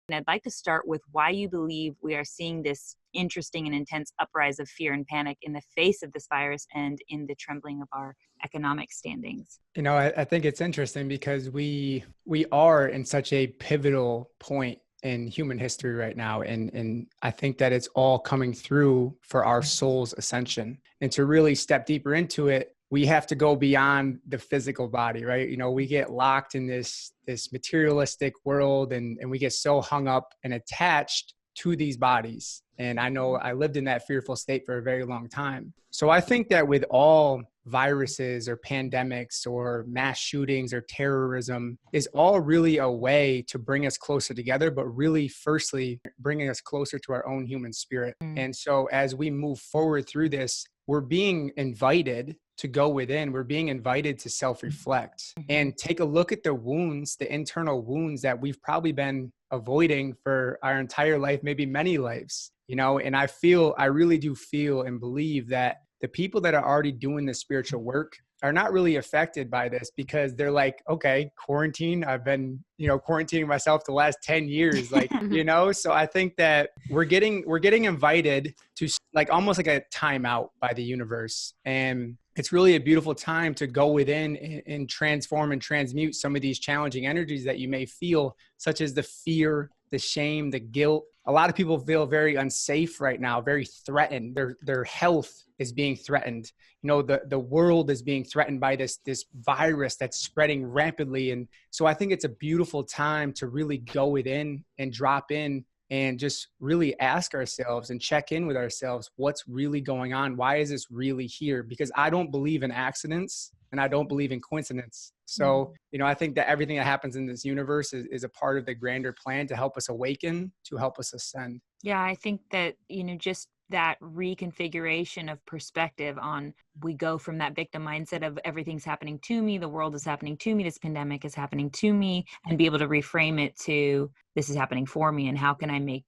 And I'd like to start with why you believe we are seeing this interesting and intense uprise of fear and panic in the face of this virus and in the trembling of our economic standings. I think it's interesting because we are in such a pivotal point in human history right now. And I think that it's all coming through for our soul's ascension. And to really step deeper into it, we have to go beyond the physical body, right? We get locked in this materialistic world and we get so hung up and attached to these bodies. And I know I lived in that fearful state for a very long time. So I think that with all viruses or pandemics or mass shootings or terrorism is all really a way to bring us closer together, but really firstly, bringing us closer to our own human spirit. And so as we move forward through this, we're being invited to go within. We're being invited to self-reflect and take a look at the wounds, the internal wounds that we've probably been avoiding for our entire life, maybe many lives, and I really do feel and believe that the people that are already doing the spiritual work are not really affected by this because they're like, okay, quarantine. I've been, quarantining myself the last 10 years, so I think that we're getting invited to like almost like a timeout by the universe. And it's really a beautiful time to go within and transform and transmute some of these challenging energies that you may feel, such as the fear, the shame, the guilt. A lot of people feel very unsafe right now, very threatened. Their health is being threatened. The world is being threatened by this virus that's spreading rapidly. And so I think it's a beautiful time to really go within and drop in and just really ask ourselves and check in with ourselves. What's really going on? Why is this really here? Because I don't believe in accidents and I don't believe in coincidence. So, I think that everything that happens in this universe is a part of the grander plan to help us awaken, to help us ascend. Yeah, I think that, just that reconfiguration of perspective on, we go from that victim mindset of everything's happening to me, the world is happening to me, this pandemic is happening to me, and be able to reframe it to, this is happening for me, and how can I make,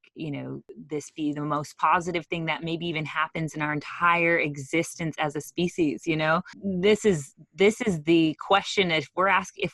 this be the most positive thing that maybe even happens in our entire existence as a species. This is the question. If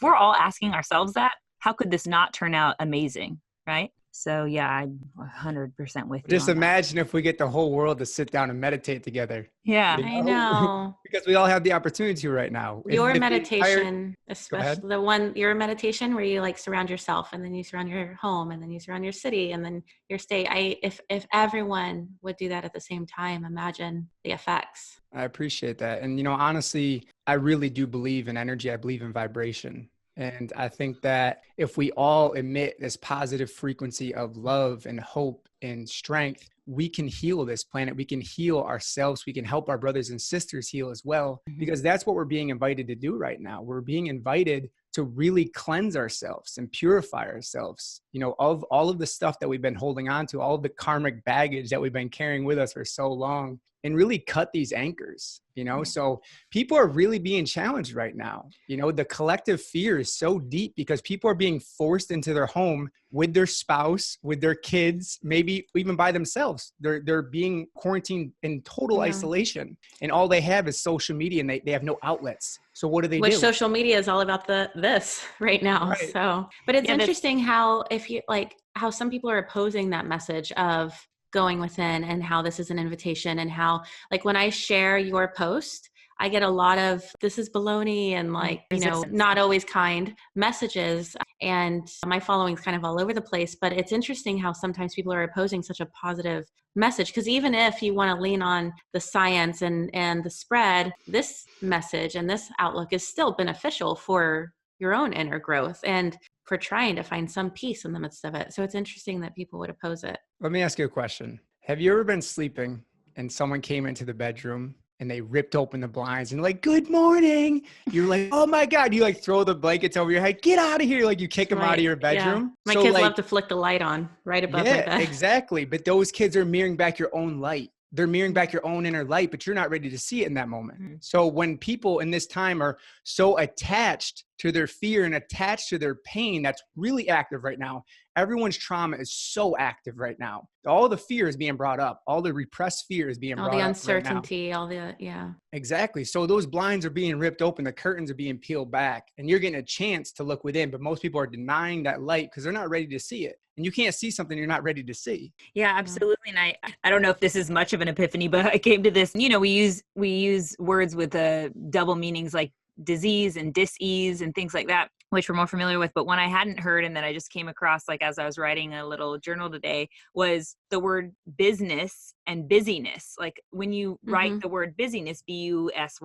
we're all asking ourselves that, how could this not turn out amazing, right? So yeah, I'm 100% with you. Just imagine if we get the whole world to sit down and meditate together. Yeah, I know. Because we all have the opportunity to right now. Your meditation, especially your meditation where you like surround yourself and then you surround your home and then you surround your city and then your state. If everyone would do that at the same time, imagine the effects. I appreciate that. And honestly, I really do believe in energy. I believe in vibration. And I think that if we all emit this positive frequency of love and hope and strength, we can heal this planet. We can heal ourselves. We can help our brothers and sisters heal as well, because that's what we're being invited to do right now. We're being invited to really cleanse ourselves and purify ourselves, of all of the stuff that we've been holding on to, all of the karmic baggage that we've been carrying with us for so long, and really cut these anchors, So people are really being challenged right now. The collective fear is so deep because people are being forced into their home with their spouse, with their kids, maybe even by themselves. They're being quarantined in total isolation, and all they have is social media, and they have no outlets. So what do they do? Which social media is all about this right now. Right. So, but it's interesting how how some people are opposing that message of going within and how this is an invitation, and how when I share your post, I get a lot of this is baloney and not always kind messages, and my following's kind of all over the place. But it's interesting how sometimes people are opposing such a positive message, because even if you want to lean on the science and the spread, this message and this outlook is still beneficial for your own inner growth and for trying to find some peace in the midst of it. So it's interesting that people would oppose it. Let me ask you a question. Have you ever been sleeping and someone came into the bedroom and they ripped open the blinds and like, good morning. You're like, oh my God. You throw the blankets over your head, get out of here. You kick them out of your bedroom. Yeah. My kids love to flick the light on right above my bed. Exactly. But those kids are mirroring back your own light. They're mirroring back your own inner light, but you're not ready to see it in that moment. Mm-hmm. So when people in this time are so attached to their fear and attached to their pain that's really active right now, everyone's trauma is so active right now. All the fear is being brought up. All the repressed fear is being brought up. All the uncertainty, all the, yeah. Exactly. So those blinds are being ripped open. The curtains are being peeled back, and you're getting a chance to look within. But most people are denying that light because they're not ready to see it. And you can't see something you're not ready to see. Yeah, absolutely. And I don't know if this is much of an epiphany, but I came to this, we use words with double meanings like disease and dis-ease and things like that, which we're more familiar with. But one I hadn't heard and that I just came across like as I was writing a little journal today was the word business and busyness. Like when you write the word busyness, BUSYNESS,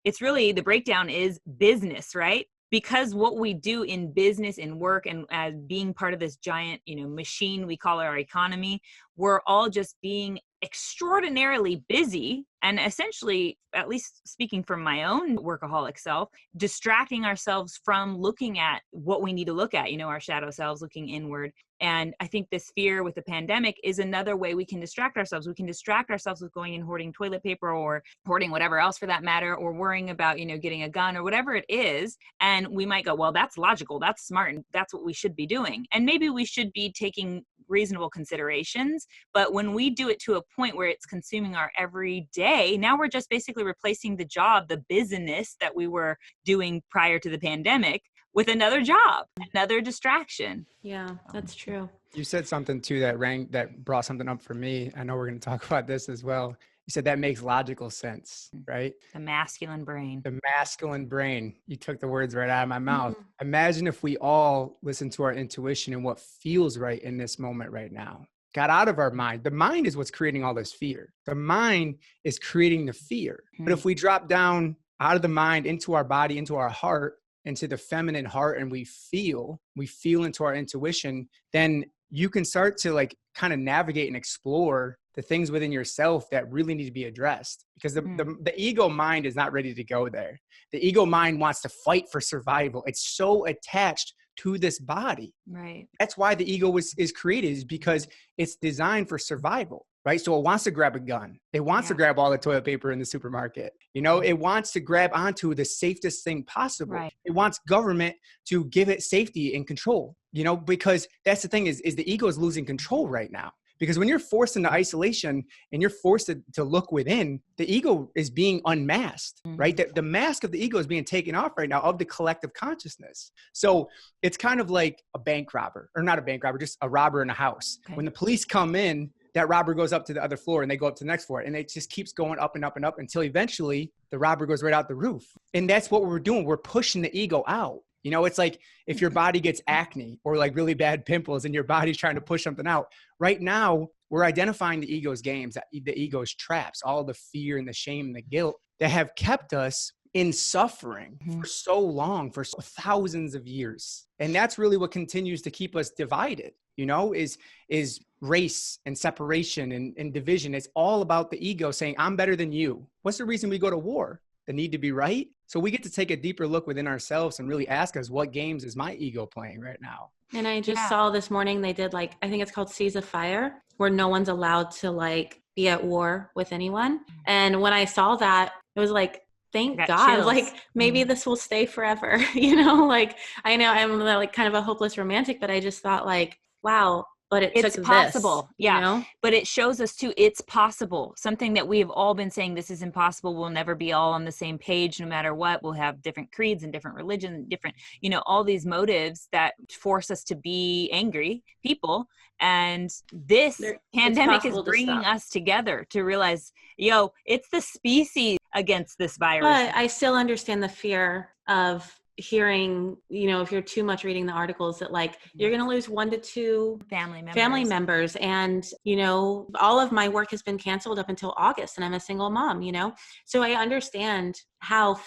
it's really, the breakdown is business, right? Because what we do in business and work and as being part of this giant, machine we call our economy, we're all just being extraordinarily busy and essentially, at least speaking from my own workaholic self, distracting ourselves from looking at what we need to look at, our shadow selves, looking inward. And I think this fear with the pandemic is another way we can distract ourselves. We can distract ourselves with going and hoarding toilet paper or hoarding whatever else for that matter, or worrying about, getting a gun or whatever it is. And we might go, well, that's logical. That's smart. And that's what we should be doing. And maybe we should be taking reasonable considerations. But when we do it to a point where it's consuming our every day, now we're just basically replacing the job, the business that we were doing prior to the pandemic with another job, another distraction. Yeah, that's true. You said something too that brought something up for me. I know we're going to talk about this as well. You said that makes logical sense, right? The masculine brain. The masculine brain. You took the words right out of my mouth. Imagine if we all listen to our intuition and what feels right in this moment right now. Got out of our mind. The mind is what's creating all this fear. The mind is creating the fear. But if we drop down out of the mind into our body, into our heart, into the feminine heart, and we feel into our intuition, then you can start to kind of navigate and explore the things within yourself that really need to be addressed, because the ego mind is not ready to go there. The ego mind wants to fight for survival. It's so attached to this body. Right. That's why the ego is created, is because it's designed for survival, right? So it wants to grab a gun. It wants to grab all the toilet paper in the supermarket. It wants to grab onto the safest thing possible. Right. It wants government to give it safety and control, because that's the thing is the ego is losing control right now. Because when you're forced into isolation and you're forced to look within, the ego is being unmasked, right? The mask of the ego is being taken off right now of the collective consciousness. So it's kind of like a bank robber, or not a bank robber, just a robber in a house. Okay. When the police come in, that robber goes up to the other floor and they go up to the next floor, and it just keeps going up and up and up until eventually the robber goes right out the roof. And that's what we're doing. We're pushing the ego out. It's like if your body gets acne or really bad pimples and your body's trying to push something out. Right now, we're identifying the ego's games, the ego's traps, all the fear and the shame and the guilt that have kept us in suffering for so long, for thousands of years. And that's really what continues to keep us divided, is race and separation and division. It's all about the ego saying, I'm better than you. What's the reason we go to war? The need to be right. So we get to take a deeper look within ourselves and really ask us, what games is my ego playing right now? And I just saw this morning, they did I think it's called Seas of Fire, where no one's allowed to be at war with anyone. And when I saw that, it was thank God, chills. Maybe this will stay forever. I know I'm kind of a hopeless romantic, but I just thought wow, but it's possible. This, But it shows us too, it's possible. Something that we have all been saying, this is impossible. We'll never be all on the same page, no matter what. We'll have different creeds and different religions and different, all these motives that force us to be angry people. And this pandemic is bringing us together to realize, it's the species against this virus. But I still understand the fear of hearing, if you're too much reading the articles that you're going to lose 1 to 2 family members. And, all of my work has been canceled up until August, and I'm a single mom, so I understand how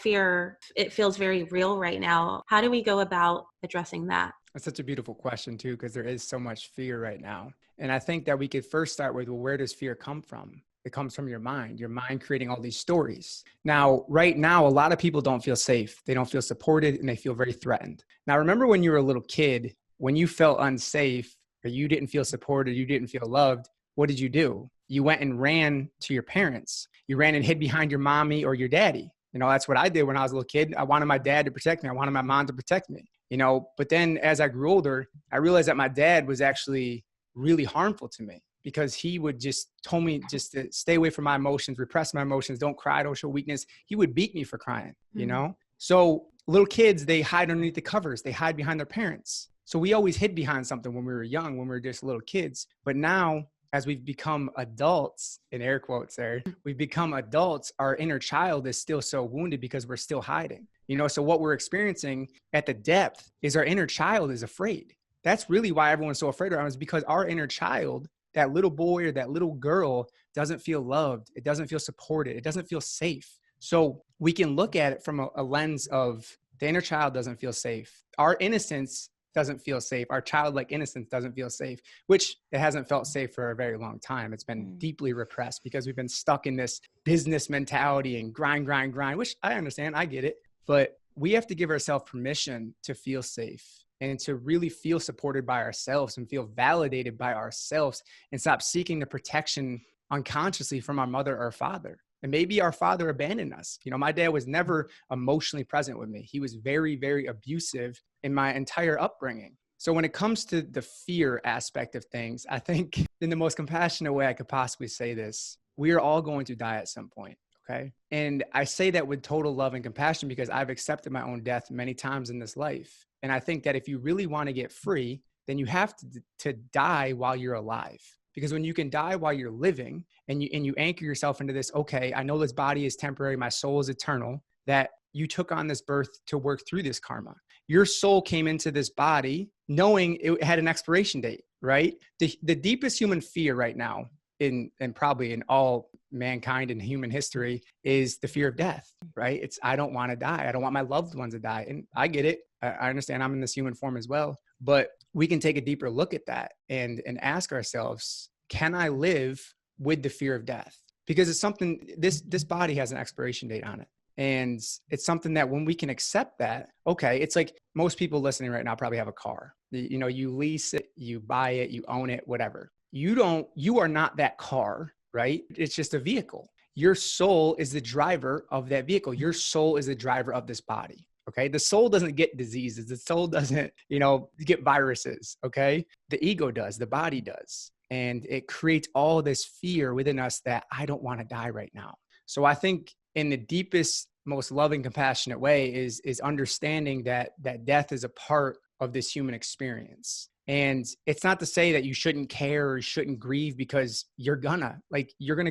it feels very real right now. How do we go about addressing that? That's such a beautiful question too, because there is so much fear right now. And I think that we could first start with, where does fear come from? It comes from your mind creating all these stories. Now, right now, a lot of people don't feel safe. They don't feel supported, and they feel very threatened. Now, remember when you were a little kid, when you felt unsafe or you didn't feel supported, you didn't feel loved, what did you do? You went and ran to your parents. You ran and hid behind your mommy or your daddy. That's what I did when I was a little kid. I wanted my dad to protect me. I wanted my mom to protect me. you know. But then as I grew older, I realized that my dad was actually really harmful to me, because he would just told me just to stay away from my emotions, repress my emotions, don't cry, don't show weakness. He would beat me for crying, you know? So little kids, they hide underneath the covers. They hide behind their parents. So we always hid behind something when we were young, when we were just little kids. But now, as we've become adults, in air quotes there, we've become adults, our inner child is still so wounded because we're still hiding. You know, so what we're experiencing at the depth is our inner child is afraid. That's really why everyone's so afraid around us, because our inner child, that little boy or that little girl, doesn't feel loved. It doesn't feel supported. It doesn't feel safe. So we can look at it from a lens of the inner child doesn't feel safe. Our innocence doesn't feel safe. Our childlike innocence doesn't feel safe, which it hasn't felt safe for a very long time. It's been deeply repressed because we've been stuck in this business mentality and grind, which I understand. I get it. But we have to give ourselves permission to feel safe and to really feel supported by ourselves and feel validated by ourselves, and stop seeking the protection unconsciously from our mother or father. And maybe our father abandoned us. You know, my dad was never emotionally present with me. He was very, very abusive in my entire upbringing. So when it comes to the fear aspect of things, I think in the most compassionate way I could possibly say this, we are all going to die at some point. Okay. And I say that with total love and compassion because I've accepted my own death many times in this life. And I think that if you really want to get free, then you have to die while you're alive. Because when you can die while you're living and you anchor yourself into this, okay, I know this body is temporary, my soul is eternal, that you took on this birth to work through this karma. Your soul came into this body knowing it had an expiration date, right? The deepest human fear right now and probably in all mankind and human history is the fear of death, right? It's, I don't want to die. I don't want my loved ones to die. And I get it. I understand I'm in this human form as well, but we can take a deeper look at that and ask ourselves, can I live with the fear of death? Because it's something, this body has an expiration date on it. And it's something that when we can accept that, okay, it's like most people listening right now probably have a car. You know, you lease it, you buy it, you own it, whatever. You are not that car, right? It's just a vehicle. Your soul is the driver of that vehicle. Your soul is the driver of this body. Okay. The soul doesn't get diseases. The soul doesn't, get viruses. Okay. The ego does, the body does. And it creates all this fear within us that I don't want to die right now. So I think in the deepest, most loving, compassionate way is understanding that death is a part of this human experience. And it's not to say that you shouldn't care or you shouldn't grieve, because you're gonna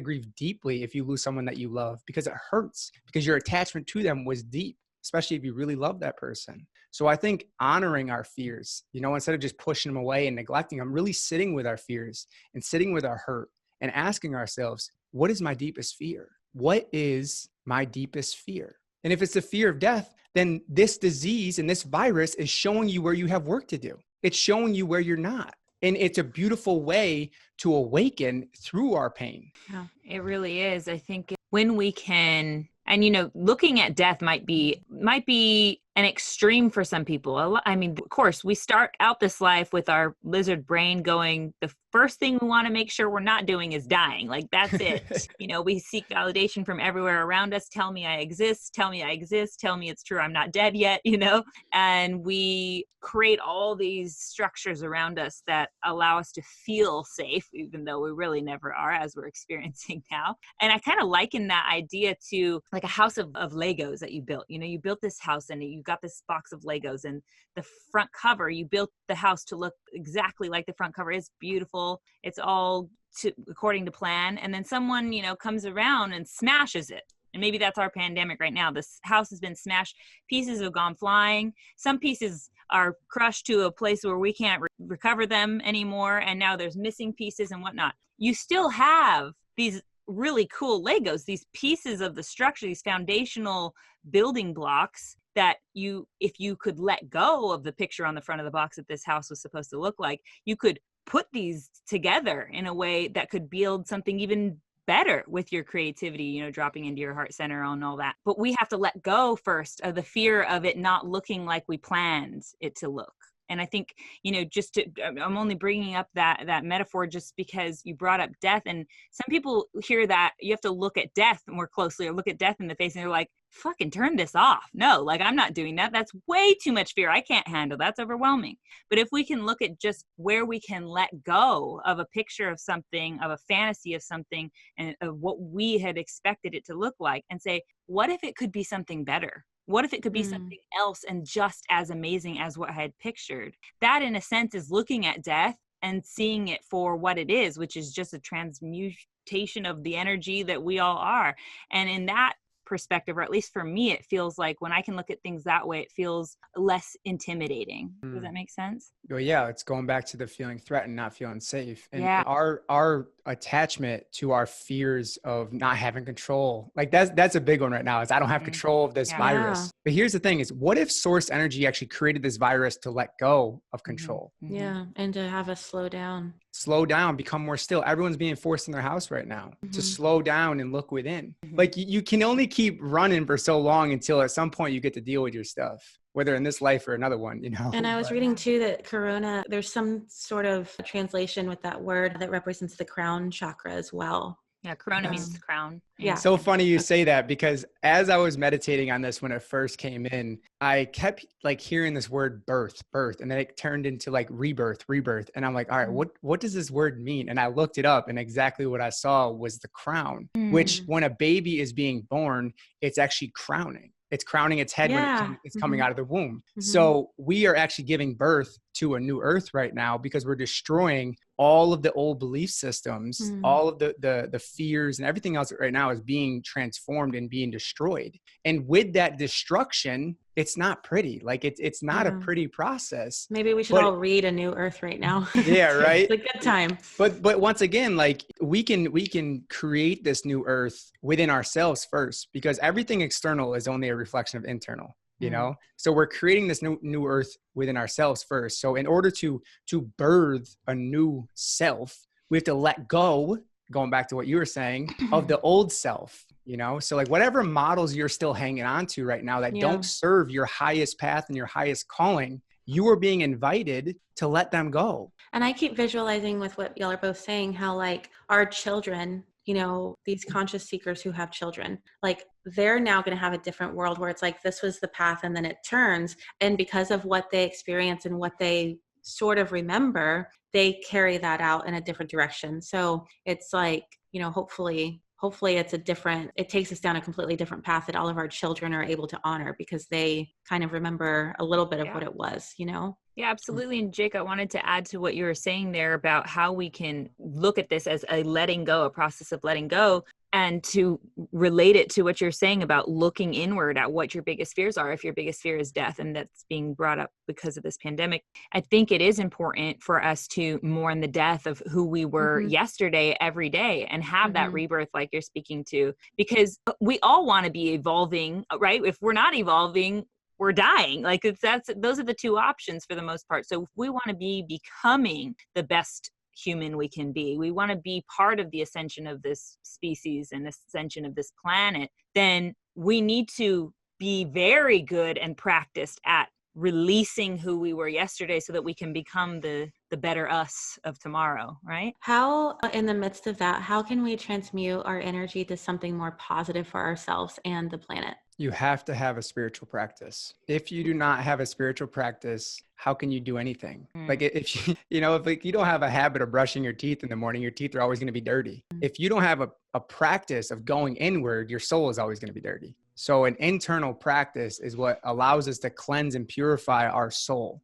grieve deeply if you lose someone that you love, because it hurts, because your attachment to them was deep, especially if you really love that person. So I think honoring our fears, instead of just pushing them away and neglecting them, really sitting with our fears and sitting with our hurt and asking ourselves, what is my deepest fear? What is my deepest fear? And if it's the fear of death, then this disease and this virus is showing you where you have work to do. It's showing you where you're not. And it's a beautiful way to awaken through our pain. Yeah, it really is. I think when we can, and looking at death might be an extreme for some people. I mean, of course, we start out this life with our lizard brain going, the first thing we want to make sure we're not doing is dying. Like, that's it. We seek validation from everywhere around us. Tell me I exist. Tell me I exist. Tell me it's true. I'm not dead yet, and we create all these structures around us that allow us to feel safe, even though we really never are, as we're experiencing now. And I kind of liken that idea to like a house of Legos that you built. You built this house and you got this box of Legos, and the front cover, you built the house to look exactly like the front cover. It's beautiful. It's all according to plan. And then someone, comes around and smashes it. And maybe that's our pandemic right now. This house has been smashed. Pieces have gone flying. Some pieces are crushed to a place where we can't recover them anymore. And now there's missing pieces and whatnot. You still have these really cool Legos, these pieces of the structure, these foundational building blocks that if you could let go of the picture on the front of the box that this house was supposed to look like, you could put these together in a way that could build something even better with your creativity, dropping into your heart center and all that. But we have to let go first of the fear of it not looking like we planned it to look. And I think, I'm only bringing up that metaphor just because you brought up death. And some people hear that you have to look at death more closely, or look at death in the face, and they're like, fucking turn this off. No, like, I'm not doing that. That's way too much fear. I can't handle. That's overwhelming. But if we can look at just where we can let go of a picture of something, of a fantasy of something, and of what we had expected it to look like, and say, what if it could be something better? What if it could be something else and just as amazing as what I had pictured? That, in a sense, is looking at death and seeing it for what it is, which is just a transmutation of the energy that we all are. And in that perspective, or at least for me, it feels like when I can look at things that way, it feels less intimidating. Does that make sense? Well, yeah, it's going back to the feeling threatened, not feeling safe. And yeah. our attachment to our fears of not having control, like that's a big one right now, is I don't have control of this virus. But here's the thing is, what if source energy actually created this virus to let go of control? Yeah. And to have us slow down, become more still. Everyone's being forced in their house right now to slow down and look within. Like you can only keep running for so long until at some point you get to deal with your stuff, whether in this life or another one, And I was reading too that corona, there's some sort of translation with that word that represents the crown chakra as well. Yeah, corona means crown. Yeah. So funny you say that, because as I was meditating on this when it first came in, I kept like hearing this word birth, and then it turned into like rebirth. And I'm like, all right, what does this word mean? And I looked it up, and exactly what I saw was the crown, which when a baby is being born, it's actually crowning. It's crowning its head when it's coming out of the womb. So we are actually giving birth to a new earth right now, because we're destroying all of the old belief systems, all of the fears and everything else right now is being transformed and being destroyed. And with that destruction, it's not pretty. Like it's not a pretty process. Maybe we should all read A New Earth right now. Yeah, right. It's a good time. But once again, like we can create this new earth within ourselves first, because everything external is only a reflection of internal. So we're creating this new earth within ourselves first. So in order to birth a new self, we have to let go, going back to what you were saying, of the old self, so like whatever models you're still hanging on to right now that don't serve your highest path and your highest calling, you are being invited to let them go. And I keep visualizing with what y'all are both saying, how like our children, these conscious seekers who have children, like they're now going to have a different world where it's like, this was the path and then it turns. And because of what they experience and what they sort of remember, they carry that out in a different direction. So it's like, hopefully it takes us down a completely different path that all of our children are able to honor, because they kind of remember a little bit of what it was, Yeah, absolutely. And Jake, I wanted to add to what you were saying there about how we can look at this as a letting go, a process of letting go, and to relate it to what you're saying about looking inward at what your biggest fears are. If your biggest fear is death, and that's being brought up because of this pandemic, I think it is important for us to mourn the death of who we were yesterday, every day, and have that rebirth like you're speaking to, because we all want to be evolving, right? If we're not evolving, we're dying. Like those are the two options for the most part. So if we want to be becoming the best human we can be, we want to be part of the ascension of this species and ascension of this planet, then we need to be very good and practiced at releasing who we were yesterday so that we can become the better us of tomorrow, right? How, in the midst of that, how can we transmute our energy to something more positive for ourselves and the planet? You have to have a spiritual practice. If you do not have a spiritual practice, how can you do anything? Like if you, if you don't have a habit of brushing your teeth in the morning, your teeth are always going to be dirty. If you don't have a practice of going inward, your soul is always going to be dirty. So an internal practice is what allows us to cleanse and purify our soul,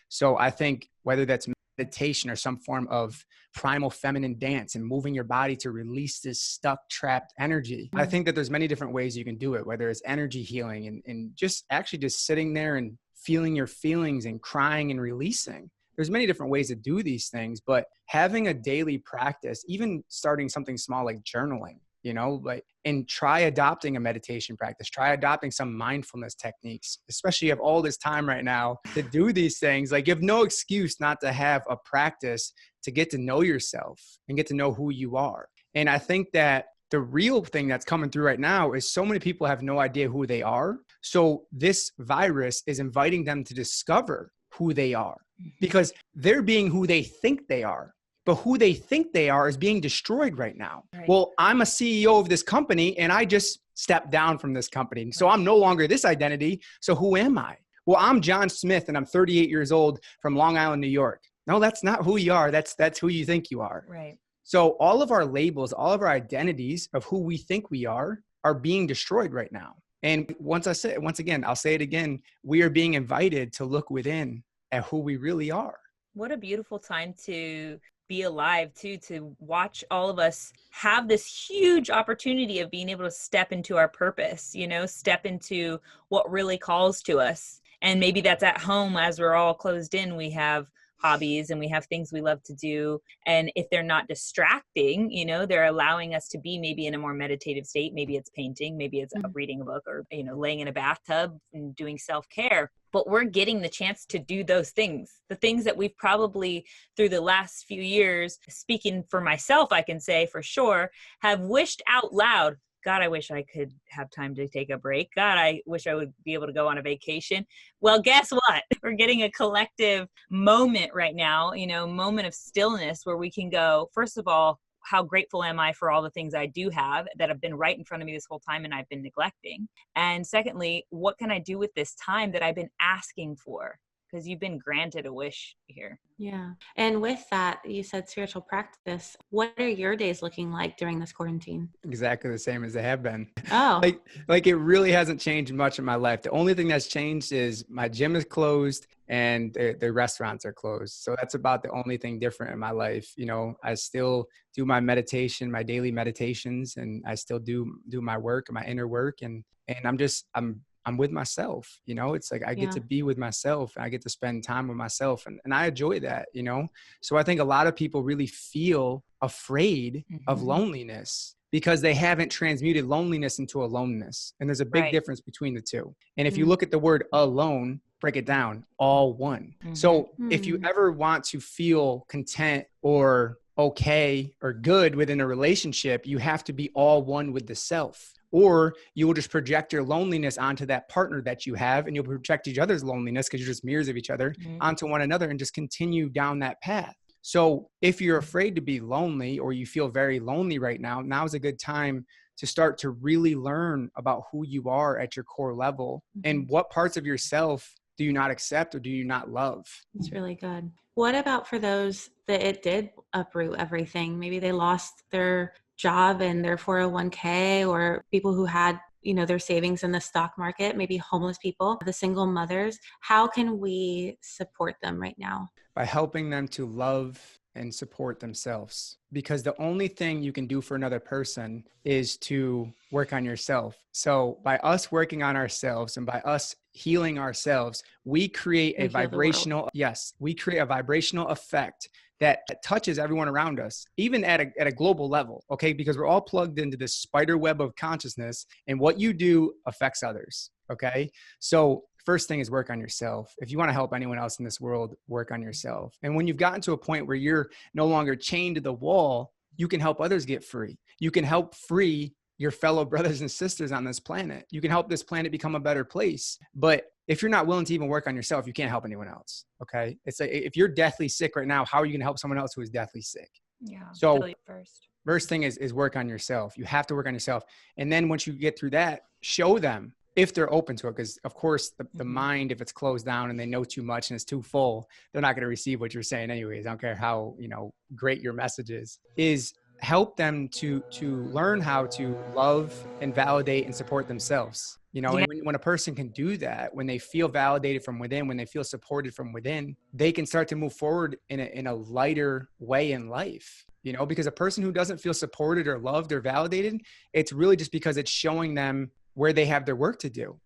So I think whether that's meditation or some form of primal feminine dance and moving your body to release this stuck, trapped energy. I think that there's many different ways you can do it, whether it's energy healing and just actually just sitting there and feeling your feelings and crying and releasing. There's many different ways to do these things, but having a daily practice, even starting something small like journaling, and try adopting a meditation practice, try adopting some mindfulness techniques, especially you have all this time right now to do these things. Like you have no excuse not to have a practice to get to know yourself and get to know who you are. And I think that the real thing that's coming through right now is so many people have no idea who they are. So this virus is inviting them to discover who they are, because they're being who they think they are. But who they think they are is being destroyed right now. Right. Well, I'm a CEO of this company and I just stepped down from this company. So I'm no longer this identity. So who am I? Well, I'm John Smith and I'm 38 years old from Long Island, New York. No, that's not who you are. That's who you think you are. Right. So all of our labels, all of our identities of who we think we are being destroyed right now. And once again, I'll say it again, we are being invited to look within at who we really are. What a beautiful time to be alive too, to watch all of us have this huge opportunity of being able to step into our purpose, step into what really calls to us. And maybe that's at home as we're all closed in, we have hobbies and we have things we love to do. And if they're not distracting, they're allowing us to be maybe in a more meditative state. Maybe it's painting, maybe it's reading a book, or, laying in a bathtub and doing self-care. But we're getting the chance to do those things, the things that we've probably through the last few years, speaking for myself, I can say for sure, have wished out loud, God, I wish I could have time to take a break. God, I wish I would be able to go on a vacation. Well, guess what? We're getting a collective moment right now, moment of stillness where we can go, first of all, how grateful am I for all the things I do have that have been right in front of me this whole time and I've been neglecting? And secondly, what can I do with this time that I've been asking for? Because you've been granted a wish here. Yeah. And with that, you said spiritual practice. What are your days looking like during this quarantine? Exactly the same as they have been. Oh. Like it really hasn't changed much in my life. The only thing that's changed is my gym is closed and the restaurants are closed. So that's about the only thing different in my life. I still do my meditation, my daily meditations, and I still do my work, my inner work. And I'm with myself, it's like, I get to be with myself and I get to spend time with myself and I enjoy that, So I think a lot of people really feel afraid of loneliness because they haven't transmuted loneliness into aloneness. And there's a big difference between the two. And if you look at the word alone, break it down, all one. So if you ever want to feel content or okay or good within a relationship, you have to be all one with the self. Or you will just project your loneliness onto that partner that you have, and you'll project each other's loneliness because you're just mirrors of each other onto one another and just continue down that path. So if you're afraid to be lonely or you feel very lonely right now, now's a good time to start to really learn about who you are at your core level and what parts of yourself do you not accept or do you not love? That's really good. What about for those that it did uproot everything? Maybe they lost their job and their 401k, or people who had, their savings in the stock market, maybe homeless people, the single mothers. How can we support them right now? By helping them to love and support themselves, because the only thing you can do for another person is to work on yourself. So by us working on ourselves and by us healing ourselves, we create a vibrational effect that touches everyone around us, even at a global level, okay? Because we're all plugged into this spider web of consciousness, and what you do affects others, okay? So first thing is work on yourself. If you want to help anyone else in this world, work on yourself. And when you've gotten to a point where you're no longer chained to the wall, you can help others get free. You can help free your fellow brothers and sisters on this planet. You can help this planet become a better place. But if you're not willing to even work on yourself, you can't help anyone else. Okay. It's like, if you're deathly sick right now, how are you going to help someone else who is deathly sick? Yeah. So first thing is work on yourself. You have to work on yourself. And then once you get through that, show them if they're open to it. Because of course the mind, if it's closed down and they know too much and it's too full, they're not going to receive what you're saying anyways. I don't care how, great your message is help them to learn how to love and validate and support themselves. And when a person can do that, when they feel validated from within, when they feel supported from within, they can start to move forward in a lighter way in life, because a person who doesn't feel supported or loved or validated, it's really just because it's showing them where they have their work to do.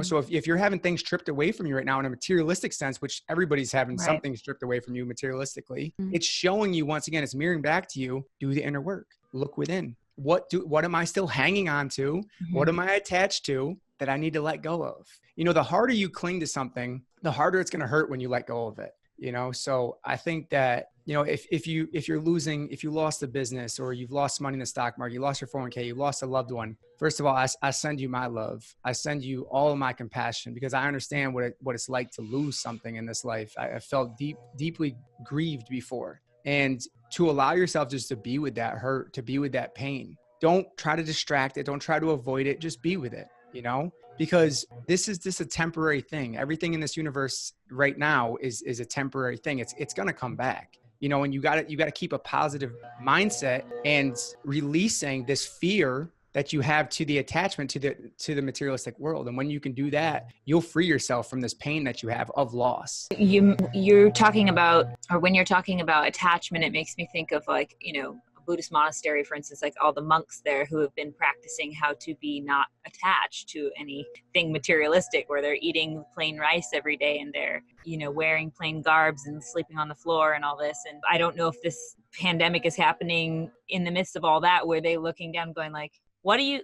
So if you're having things stripped away from you right now in a materialistic sense, which everybody's having something stripped away from you materialistically, it's showing you, once again, it's mirroring back to you, do the inner work, look within. What am I still hanging on to? What am I attached to that I need to let go of? The harder you cling to something, the harder it's going to hurt when you let go of it. you know? So I think that, you know, if you lost a business, or you've lost money in the stock market, you lost your 401k, you lost a loved one. First of all, I send you my love. I send you all of my compassion, because I understand what it's like to lose something in this life. I felt deeply grieved before. And to allow yourself just to be with that hurt, to be with that pain. Don't try to distract it. Don't try to avoid it. Just be with it, you know, because this is just a temporary thing. Everything in this universe right now is a temporary thing. It's going to come back. You know, and you got to keep a positive mindset and releasing this fear that you have to the attachment to the materialistic world. And when you can do that, you'll free yourself from this pain that you have of loss. You're talking about, or when you're talking about attachment, it makes me think of, like, you know, Buddhist monastery, for instance, like all the monks there who have been practicing how to be not attached to anything materialistic, where they're eating plain rice every day and they're, you know, wearing plain garbs and sleeping on the floor and all this. And I don't know if this pandemic is happening in the midst of all that, where they looking down going like, what are you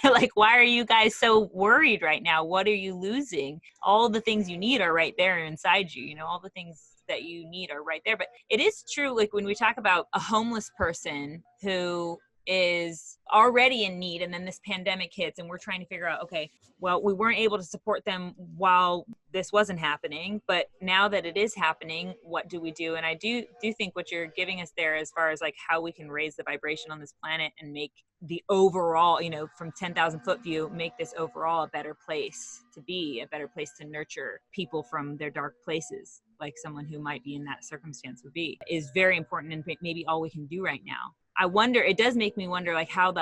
like, why are you guys so worried right now? What are you losing? All the things you need are right there inside you, you know, all the things that you need are right there. But it is true, like when we talk about a homeless person who is already in need, and then this pandemic hits and we're trying to figure out, okay, well, we weren't able to support them while this wasn't happening, but now that it is happening, what do we do? And I do think what you're giving us there, as far as like how we can raise the vibration on this planet and make the overall, you know, from 10,000 foot view, make this overall a better place to be, a better place to nurture people from their dark places, like someone who might be in that circumstance would be, is very important, and maybe all we can do right now. I wonder, it does make me wonder, like how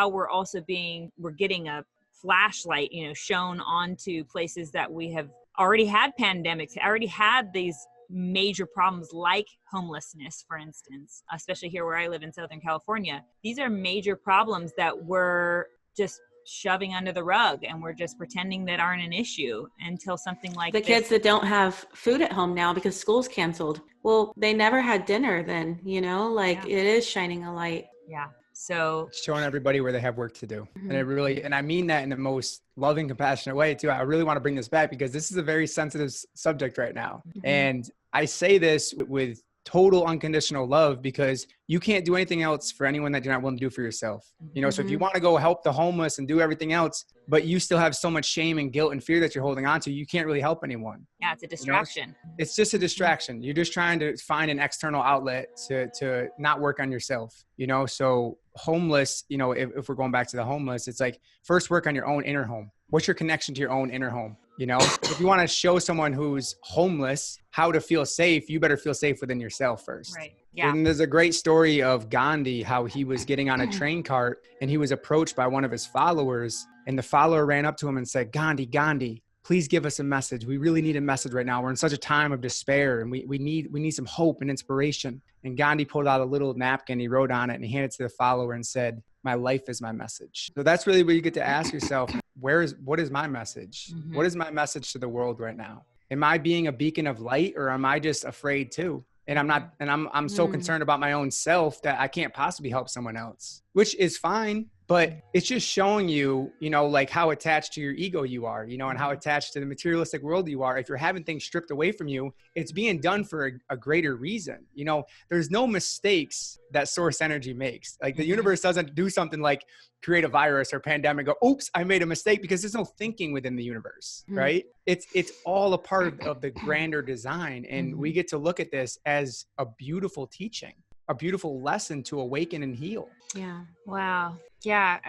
we're getting a flashlight, you know, shown onto places that we have already had pandemics, already had these major problems like homelessness, for instance, especially here where I live in Southern California. These are major problems that we're just shoving under the rug, and we're just pretending that aren't an issue until something like the kids that don't have food at home now because school's canceled. Well, they never had dinner then, you know, like It is shining a light. Yeah. So showing everybody where they have work to do. Mm-hmm. And I mean that in the most loving, compassionate way too. I really want to bring this back because this is a very sensitive subject right now. Mm-hmm. And I say this with total unconditional love, because you can't do anything else for anyone that you're not willing to do for yourself. You know, so if you want to go help the homeless and do everything else, but you still have so much shame and guilt and fear that you're holding on to, you can't really help anyone. Yeah, it's a distraction. You know, it's just a distraction. You're just trying to find an external outlet to not work on yourself, you know? So homeless, you know, if we're going back to the homeless, it's like, first work on your own inner home. What's your connection to your own inner home? You know, if you want to show someone who's homeless how to feel safe, you better feel safe within yourself first. Right. Yeah. And there's a great story of Gandhi, how he was getting on a train cart and he was approached by one of his followers, and the follower ran up to him and said, Gandhi, please give us a message. We really need a message right now. We're in such a time of despair, and we need some hope and inspiration. And Gandhi pulled out a little napkin, he wrote on it, and he handed it to the follower and said, my life is my message. So that's really where you get to ask yourself, what is my message? Mm-hmm. What is my message to the world right now? Am I being a beacon of light, or am I just afraid too? And I'm so concerned about my own self that I can't possibly help someone else, which is fine. But it's just showing you, you know, like how attached to your ego you are, you know, and how attached to the materialistic world you are. If you're having things stripped away from you, it's being done for a greater reason. You know, there's no mistakes that source energy makes. Like the universe doesn't do something like create a virus or pandemic, go, oops, I made a mistake, because there's no thinking within the universe, right? It's all a part of the grander design. And we get to look at this as a beautiful teaching, a beautiful lesson to awaken and heal. Yeah. Wow. Yeah.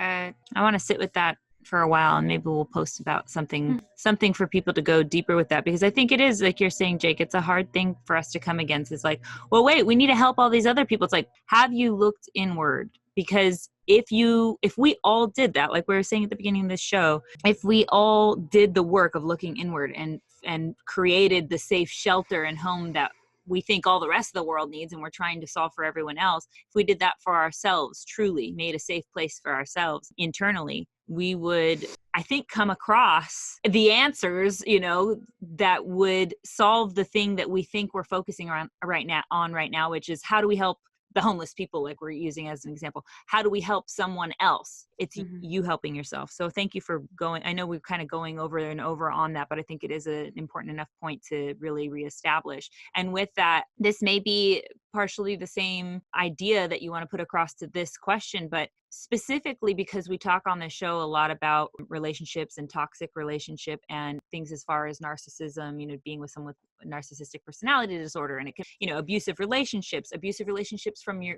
I want to sit with that for a while, and maybe we'll post about something for people to go deeper with that, because I think it is, like you're saying, Jake, it's a hard thing for us to come against. It's like, well, wait, we need to help all these other people. It's like, have you looked inward? Because if we all did that, like we were saying at the beginning of this show, if we all did the work of looking inward and created the safe shelter and home that we think all the rest of the world needs, and we're trying to solve for everyone else, if we did that for ourselves, truly made a safe place for ourselves internally, we would, I think, come across the answers, you know, that would solve the thing that we think we're focusing on right now, which is how do we help the homeless people, like we're using as an example. How do we help someone else? It's you helping yourself. So thank you for going. I know we're kind of going over and over on that, but I think it is an important enough point to really reestablish. And with that, this may be partially the same idea that you want to put across to this question, but specifically because we talk on the show a lot about relationships and toxic relationship and things as far as narcissism, being with someone with narcissistic personality disorder, and it can, abusive relationships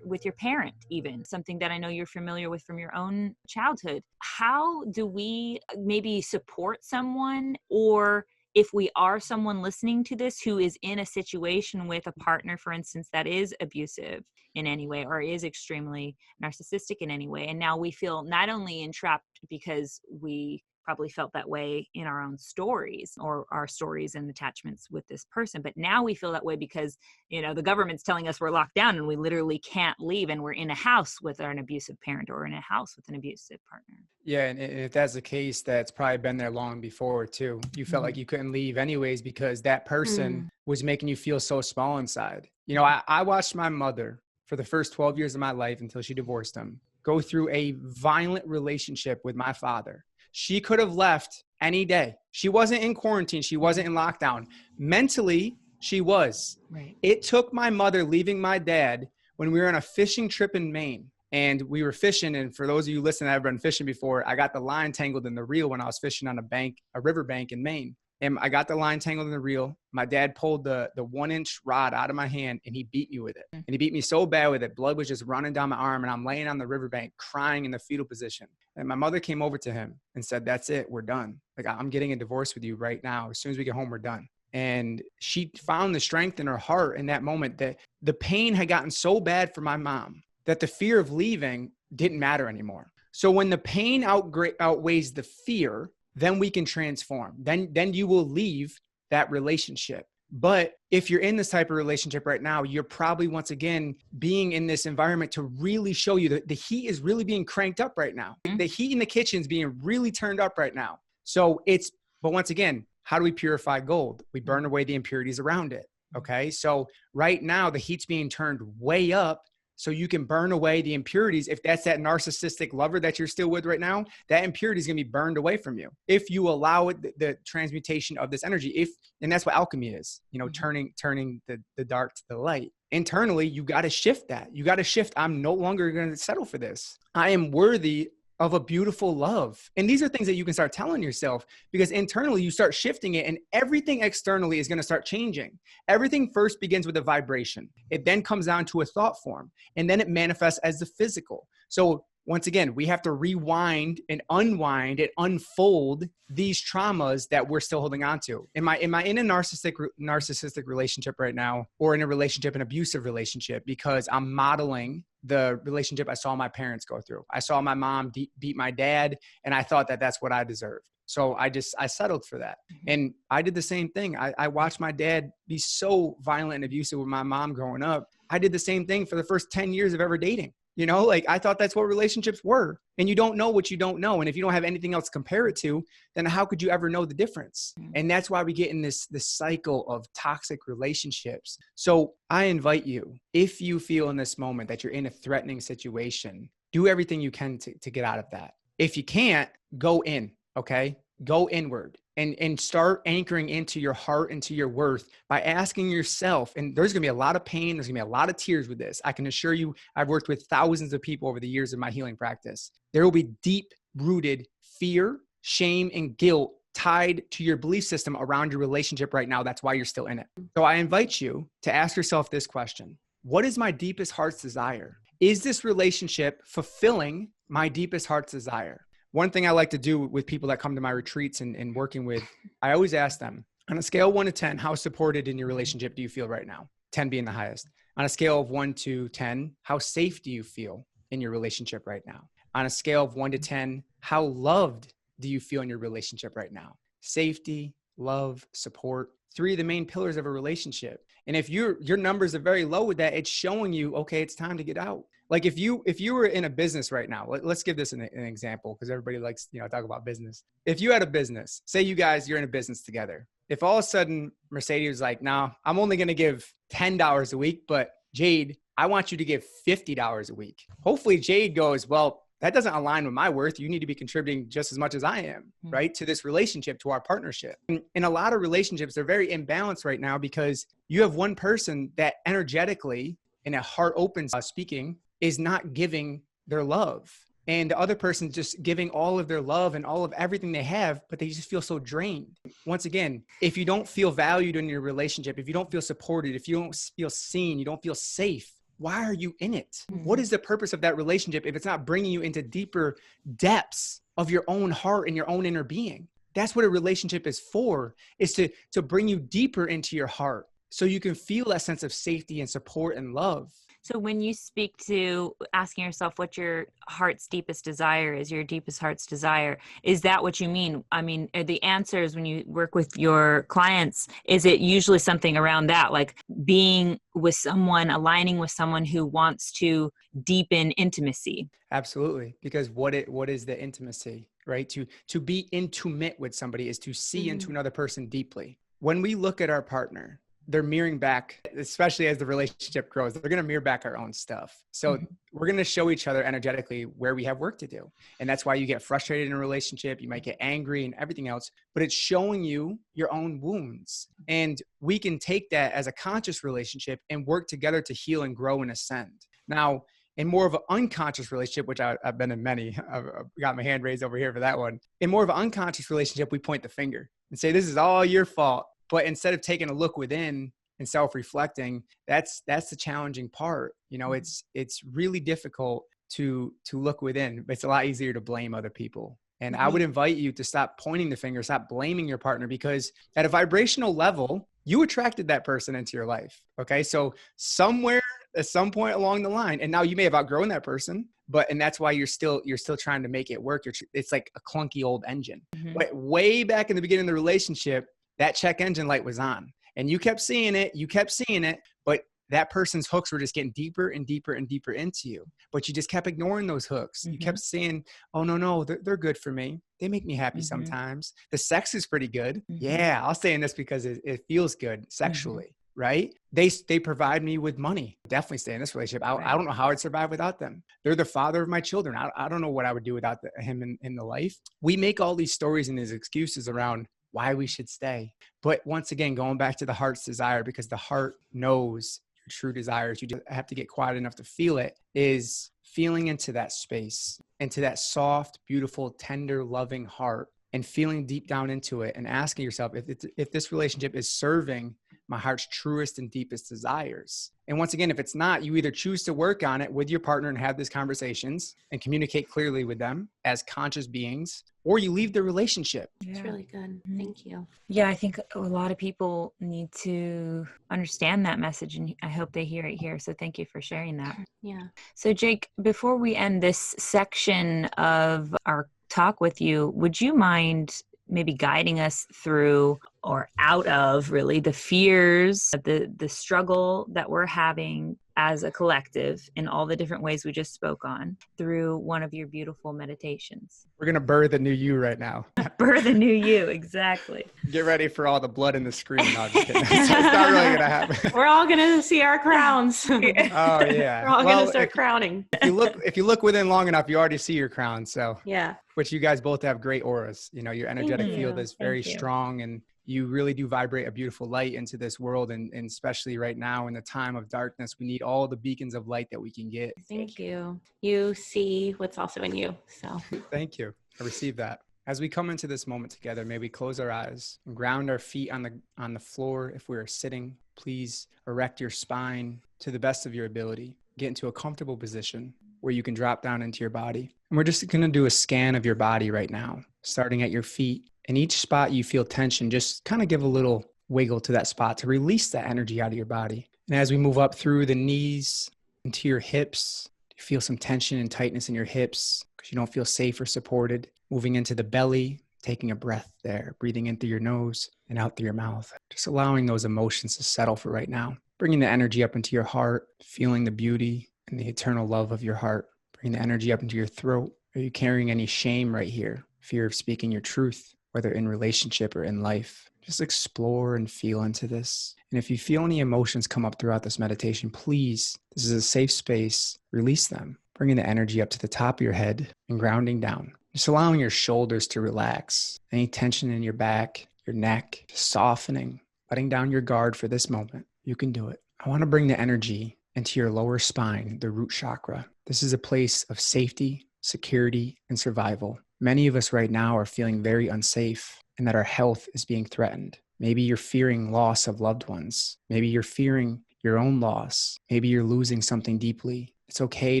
with your parent, even something that I know you're familiar with from your own childhood. How do we maybe support someone, or if we are someone listening to this who is in a situation with a partner, for instance, that is abusive in any way or is extremely narcissistic in any way, and now we feel not only entrapped because we probably felt that way in our own stories or our stories and attachments with this person, but now we feel that way because the government's telling us we're locked down and we literally can't leave, and we're in a house with an abusive parent or in a house with an abusive partner. Yeah, and if that's the case, that's probably been there long before too. You felt like you couldn't leave anyways because that person was making you feel so small inside. I watched my mother for the first 12 years of my life until she divorced him go through a violent relationship with my father. She could have left any day. She wasn't in quarantine. She wasn't in lockdown. Mentally, she was. Right. It took my mother leaving my dad when we were on a fishing trip in Maine. And we were fishing. And for those of you listening, I've been fishing before. I got the line tangled in the reel when I was fishing on a riverbank in Maine. And I got the line tangled in the reel. My dad pulled the 1-inch rod out of my hand and he beat me with it. And he beat me so bad with it, blood was just running down my arm, and I'm laying on the riverbank crying in the fetal position. And my mother came over to him and said, "That's it, we're done. Like, I'm getting a divorce with you right now. As soon as we get home, we're done." And she found the strength in her heart in that moment that the pain had gotten so bad for my mom that the fear of leaving didn't matter anymore. So when the pain outweighs the fear, then we can transform. Then you will leave that relationship. But if you're in this type of relationship right now, you're probably once again being in this environment to really show you that the heat is really being cranked up right now. The heat in the kitchen is being really turned up right now. But once again, how do we purify gold? We burn away the impurities around it. Okay. So right now the heat's being turned way up, so you can burn away the impurities. If that's that narcissistic lover that you're still with right now, that impurity is going to be burned away from you if you allow it, the transmutation of this energy. And that's what alchemy is, turning the dark to the light. Internally, you got to shift that. You got to shift. I'm no longer going to settle for this. I am worthy of a beautiful love. And these are things that you can start telling yourself, because internally you start shifting it and everything externally is going to start changing. Everything first begins with a vibration. It then comes down to a thought form, and then it manifests as the physical. So once again, we have to rewind and unwind and unfold these traumas that we're still holding on to. Am I in a narcissistic relationship right now, or in an abusive relationship, because I'm modeling the relationship I saw my parents go through? I saw my mom beat my dad, and I thought that that's what I deserved. So I settled for that. And I did the same thing. I watched my dad be so violent and abusive with my mom growing up. I did the same thing for the first 10 years of ever dating. I thought that's what relationships were. And you don't know what you don't know. And if you don't have anything else to compare it to, then how could you ever know the difference? And that's why we get in this cycle of toxic relationships. So I invite you, if you feel in this moment that you're in a threatening situation, do everything you can to get out of that. If you can't, go in, okay? Go inward and start anchoring into your heart and to your worth by asking yourself. And there's going to be a lot of pain. There's going to be a lot of tears with this. I can assure you, I've worked with thousands of people over the years of my healing practice. There will be deep rooted fear, shame, and guilt tied to your belief system around your relationship right now. That's why you're still in it. So I invite you to ask yourself this question: what is my deepest heart's desire? Is this relationship fulfilling my deepest heart's desire? One thing I like to do with people that come to my retreats and working with, I always ask them, on a scale of 1 to 10, how supported in your relationship do you feel right now? 10 being the highest. On a scale of 1 to 10, how safe do you feel in your relationship right now? On a scale of 1 to 10, how loved do you feel in your relationship right now? Safety, love, support, 3 of the main pillars of a relationship. And if your numbers are very low with that, it's showing you, okay, it's time to get out. Like if you were in a business right now, let's give this an example, because everybody likes, talk about business. If you had a business, say you're in a business together. If all of a sudden Mercedes was like, no, I'm only going to give $10 a week, but Jade, I want you to give $50 a week. Hopefully Jade goes, well, that doesn't align with my worth. You need to be contributing just as much as I am, right? To this relationship, to our partnership. And in a lot of relationships, they're very imbalanced right now because you have one person that energetically, in a heart open speaking, is not giving their love. And the other person just giving all of their love and all of everything they have, but they just feel so drained. Once again, if you don't feel valued in your relationship, if you don't feel supported, if you don't feel seen, you don't feel safe, why are you in it? What is the purpose of that relationship if it's not bringing you into deeper depths of your own heart and your own inner being? That's what a relationship is for, is to bring you deeper into your heart so you can feel that sense of safety and support and love. So when you speak to asking yourself what your heart's deepest desire is, your deepest heart's desire, is that what you mean? I mean, are the answers when you work with your clients, is it usually something around that, like being with someone, aligning with someone who wants to deepen intimacy? Absolutely. Because what is the intimacy, right? To be intimate with somebody is to see into another person deeply. When we look at our partner, they're mirroring back, especially as the relationship grows, they're going to mirror back our own stuff. So we're going to show each other energetically where we have work to do. And that's why you get frustrated in a relationship. You might get angry and everything else, but it's showing you your own wounds. And we can take that as a conscious relationship and work together to heal and grow and ascend. Now, in more of an unconscious relationship, which I've been in many, I've got my hand raised over here for that one. In more of an unconscious relationship, we point the finger and say, this is all your fault. But instead of taking a look within and self-reflecting, that's the challenging part. You know, it's really difficult to look within, but it's a lot easier to blame other people. And I would invite you to stop pointing the finger, stop blaming your partner, because at a vibrational level, you attracted that person into your life. Okay. So somewhere at some point along the line, and now you may have outgrown that person, and that's why you're still trying to make it work. It's like a clunky old engine. But way back in the beginning of the relationship, that check engine light was on and you kept seeing it, but that person's hooks were just getting deeper and deeper and deeper into you. But you just kept ignoring those hooks. You kept saying, oh, no, they're good for me. They make me happy sometimes. The sex is pretty good. Yeah, I'll stay in this because it feels good sexually, right? They provide me with money. Definitely stay in this relationship. I don't know how I'd survive without them. They're the father of my children. I don't know what I would do without him in the life. We make all these stories and these excuses around why we should stay. But once again, going back to the heart's desire, because the heart knows your true desires, you just have to get quiet enough to feel it, is feeling into that space, into that soft, beautiful, tender, loving heart, and feeling deep down into it and asking yourself if this relationship is serving my heart's truest and deepest desires. And once again, if it's not, you either choose to work on it with your partner and have these conversations and communicate clearly with them as conscious beings, or you leave the relationship. It's really good. Thank you. Yeah, I think a lot of people need to understand that message, and I hope they hear it here. So thank you for sharing that. Yeah. So Jake, before we end this section of our talk with you, would you mind maybe guiding us through or out of really the fears, the struggle that we're having as a collective in all the different ways we just spoke on through one of your beautiful meditations? We're going to birth a new you right now. Birth a new you, exactly. Get ready for all the blood in the screen. No, I'm just kidding. It's not really going to happen. We're all going to see our crowns. Oh yeah. We're all going to start crowning. If you look within long enough, you already see your crown. So yeah. Which you guys both have great auras. You know, your energetic field is very strong, and you really do vibrate a beautiful light into this world. And especially right now in the time of darkness, we need all the beacons of light that we can get. Thank you. You see what's also in you. So thank you. I received that. As we come into this moment together, may we close our eyes and ground our feet on the floor. If we are sitting, please erect your spine to the best of your ability. Get into a comfortable position where you can drop down into your body. And we're just going to do a scan of your body right now, starting at your feet. And each spot you feel tension, just kind of give a little wiggle to that spot to release that energy out of your body. And as we move up through the knees into your hips, you feel some tension and tightness in your hips because you don't feel safe or supported. Moving into the belly, taking a breath there, breathing in through your nose and out through your mouth. Just allowing those emotions to settle for right now. Bringing the energy up into your heart, feeling the beauty and the eternal love of your heart. Bring the energy up into your throat. Are you carrying any shame right here? Fear of speaking your truth, whether in relationship or in life? Just explore and feel into this. And if you feel any emotions come up throughout this meditation, please, this is a safe space, release them. Bringing the energy up to the top of your head and grounding down. Just allowing your shoulders to relax. Any tension in your back, your neck, just softening, letting down your guard for this moment. You can do it. I want to bring the energy into your lower spine, the root chakra. This is a place of safety, security, and survival. Many of us right now are feeling very unsafe and that our health is being threatened. Maybe you're fearing loss of loved ones. Maybe you're fearing your own loss. Maybe you're losing something deeply. It's okay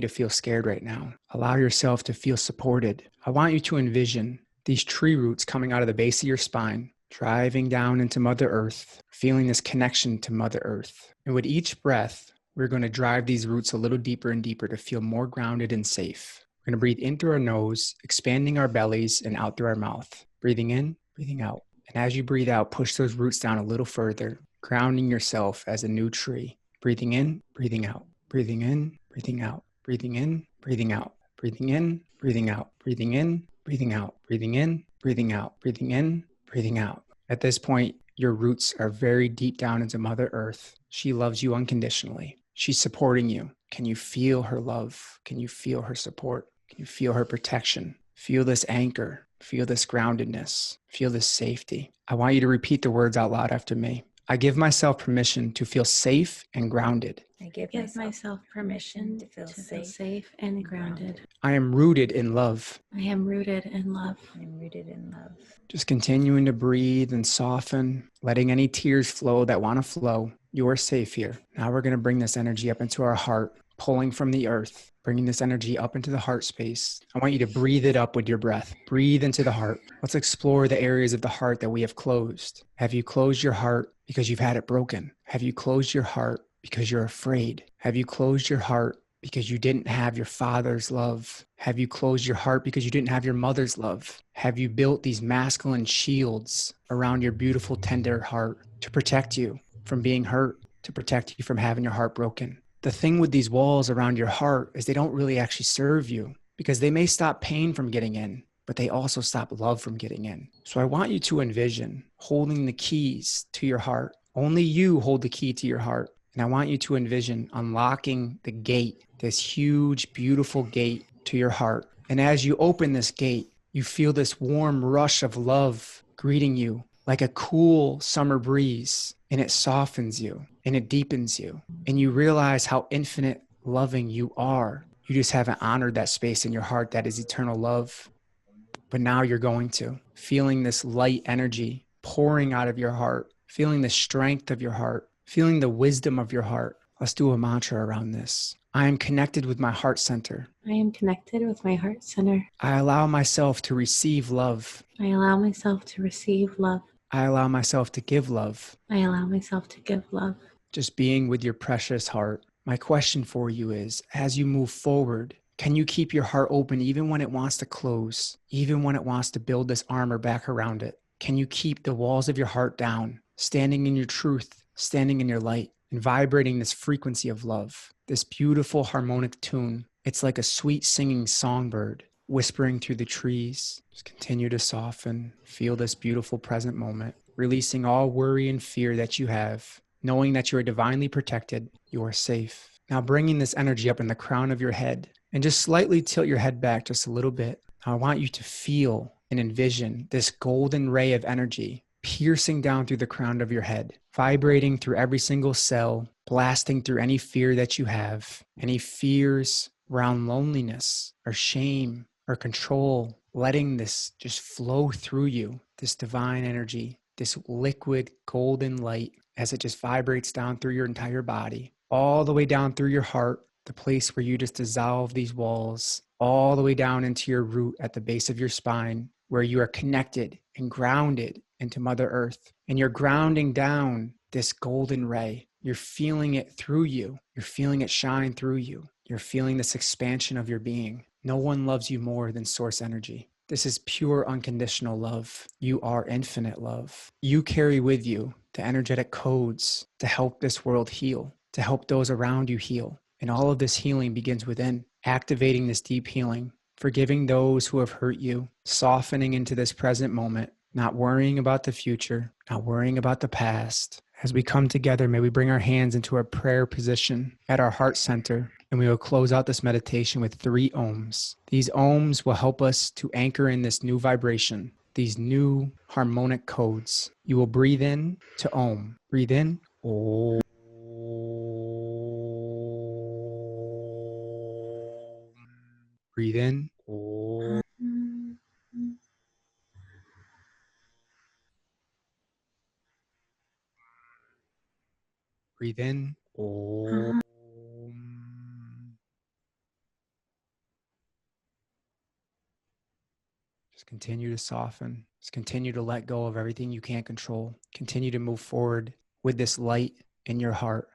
to feel scared right now. Allow yourself to feel supported. I want you to envision these tree roots coming out of the base of your spine, driving down into Mother Earth, feeling this connection to Mother Earth. And with each breath, we're going to drive these roots a little deeper and deeper to feel more grounded and safe. We're going to breathe in through our nose, expanding our bellies, and out through our mouth. Breathing in, breathing out. And as you breathe out, push those roots down a little further, grounding yourself as a new tree. Breathing in, breathing out. Breathing in, breathing out. Breathing in, breathing out. Breathing in, breathing out. Breathing in, breathing out. Breathing in, breathing out. Breathing in, breathing out. At this point, your roots are very deep down into Mother Earth. She loves you unconditionally. She's supporting you. Can you feel her love? Can you feel her support? Can you feel her protection? Feel this anchor. Feel this groundedness. Feel this safety. I want you to repeat the words out loud after me. I give myself permission to feel safe and grounded. I give myself permission to feel safe and grounded. I am rooted in love. I am rooted in love. I am rooted in love. Just continuing to breathe and soften, letting any tears flow that want to flow. You are safe here. Now we're going to bring this energy up into our heart, pulling from the earth, bringing this energy up into the heart space. I want you to breathe it up with your breath. Breathe into the heart. Let's explore the areas of the heart that we have closed. Have you closed your heart because you've had it broken? Have you closed your heart because you're afraid? Have you closed your heart because you didn't have your father's love? Have you closed your heart because you didn't have your mother's love? Have you built these masculine shields around your beautiful, tender heart to protect you from being hurt, to protect you from having your heart broken? The thing with these walls around your heart is they don't really actually serve you because they may stop pain from getting in, but they also stop love from getting in. So I want you to envision holding the keys to your heart. Only you hold the key to your heart. And I want you to envision unlocking the gate, this huge, beautiful gate to your heart. And as you open this gate, you feel this warm rush of love greeting you like a cool summer breeze. And it softens you and it deepens you. And you realize how infinite loving you are. You just haven't honored that space in your heart that is eternal love. But now you're going to. Feeling this light energy pouring out of your heart. Feeling the strength of your heart. Feeling the wisdom of your heart. Let's do a mantra around this. I am connected with my heart center. I am connected with my heart center. I allow myself to receive love. I allow myself to receive love. I allow myself to give love. I allow myself to give love. Just being with your precious heart. My question for you is, as you move forward, can you keep your heart open even when it wants to close, even when it wants to build this armor back around it? Can you keep the walls of your heart down, standing in your truth, standing in your light, and vibrating this frequency of love, this beautiful harmonic tune? It's like a sweet singing songbird whispering through the trees. Just continue to soften, feel this beautiful present moment, releasing all worry and fear that you have, knowing that you are divinely protected, you are safe. Now bringing this energy up in the crown of your head and just slightly tilt your head back just a little bit. Now I want you to feel and envision this golden ray of energy piercing down through the crown of your head, vibrating through every single cell, blasting through any fear that you have, any fears around loneliness or shame or control, letting this just flow through you, this divine energy, this liquid golden light as it just vibrates down through your entire body, all the way down through your heart, the place where you just dissolve these walls, all the way down into your root at the base of your spine, where you are connected and grounded into Mother Earth. And you're grounding down this golden ray. You're feeling it through you. You're feeling it shine through you. You're feeling this expansion of your being. No one loves you more than source energy. This is pure unconditional love. You are infinite love. You carry with you the energetic codes to help this world heal, to help those around you heal. And all of this healing begins within, activating this deep healing, forgiving those who have hurt you, softening into this present moment, not worrying about the future, not worrying about the past. As we come together, may we bring our hands into a prayer position at our heart center, and we will close out this meditation with 3 ohms. These ohms will help us to anchor in this new vibration, these new harmonic codes. You will breathe in to ohm. Breathe in. Om. Breathe in. Om. Breathe in. Om. Just continue to soften. Just continue to let go of everything you can't control. Continue to move forward with this light in your heart.